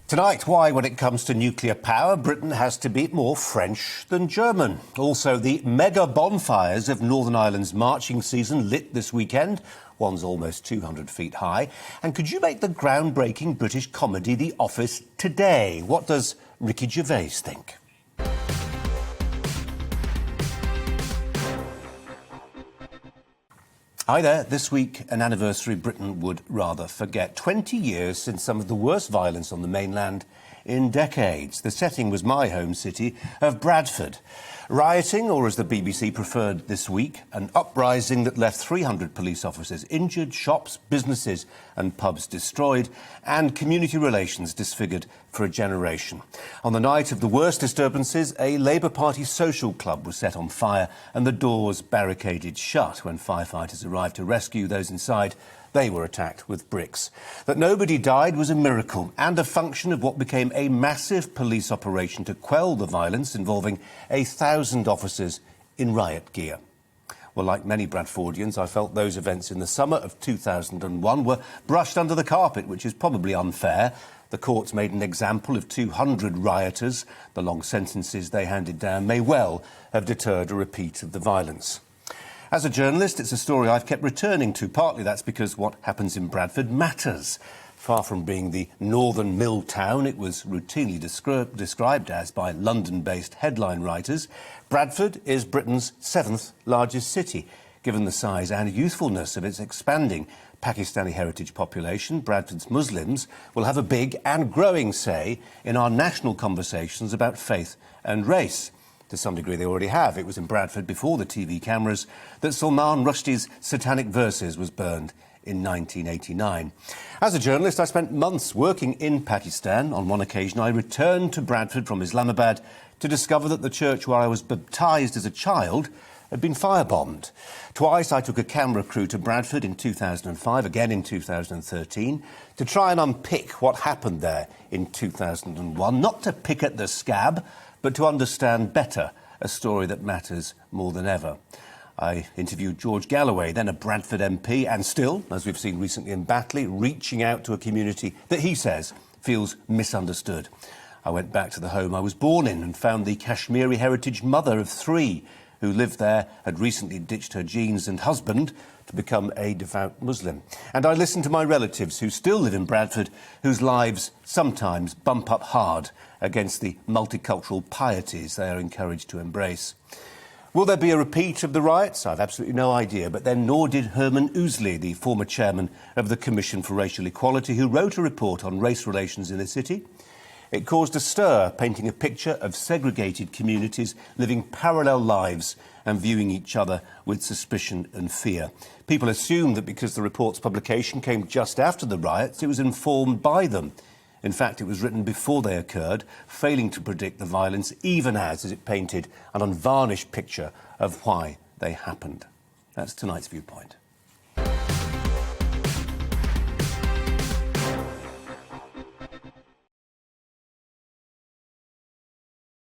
Tonight, why, when it comes to nuclear power, Britain has to be more French than German. Also, the mega bonfires of Northern Ireland's marching season lit this weekend. One's almost 200 feet high. And could you make the groundbreaking British comedy The Office today? What does Ricky Gervais think? Hi there. This week, an anniversary Britain would rather forget. 20 years since some of the worst violence on the mainland in decades. The setting was my home city of Bradford. Rioting, or as the BBC preferred this week, an uprising that left 300 police officers injured, shops, businesses and pubs destroyed, and community relations disfigured for a generation. On the night of the worst disturbances, a Labour Party social club was set on fire and the doors barricaded shut. When firefighters arrived to rescue those inside, they were attacked with bricks. That nobody died was a miracle and a function of what became a massive police operation to quell the violence involving 1,000 officers in riot gear. Well, like many Bradfordians, I felt those events in the summer of 2001 were brushed under the carpet, which is probably unfair. The courts made an example of 200 rioters. The long sentences they handed down may well have deterred a repeat of the violence. As a journalist, it's a story I've kept returning to. Partly that's because what happens in Bradford matters. Far from being the northern mill town it was routinely described as by London-based headline writers, Bradford is Britain's 7th largest city. Given the size and youthfulness of its expanding Pakistani heritage population, Bradford's Muslims will have a big and growing say in our national conversations about faith and race. To some degree they already have. It was in Bradford before the TV cameras that Salman Rushdie's Satanic Verses was burned in 1989. As a journalist, I spent months working in Pakistan. On one occasion, I returned to Bradford from Islamabad to discover that the church where I was baptised as a child had been firebombed. Twice I took a camera crew to Bradford in 2005, again in 2013, to try and unpick what happened there in 2001, not to pick at the scab, but to understand better a story that matters more than ever. I interviewed George Galloway, then a Bradford MP, and still, as we've seen recently in Batley, reaching out to a community that he says feels misunderstood. I went back to the home I was born in and found the Kashmiri heritage mother of 3 who lived there, had recently ditched her jeans and husband to become a devout Muslim. And I listened to my relatives who still live in Bradford, whose lives sometimes bump up hard against the multicultural pieties they are encouraged to embrace. Will there be a repeat of the riots? I've absolutely no idea, but then nor did Herman Ousley, the former chairman of the Commission for Racial Equality, who wrote a report on race relations in the city. It caused a stir, painting a picture of segregated communities living parallel lives and viewing each other with suspicion and fear. People assumed that because the report's publication came just after the riots, it was informed by them. In fact, it was written before they occurred, failing to predict the violence, even as it painted an unvarnished picture of why they happened. That's tonight's Viewpoint.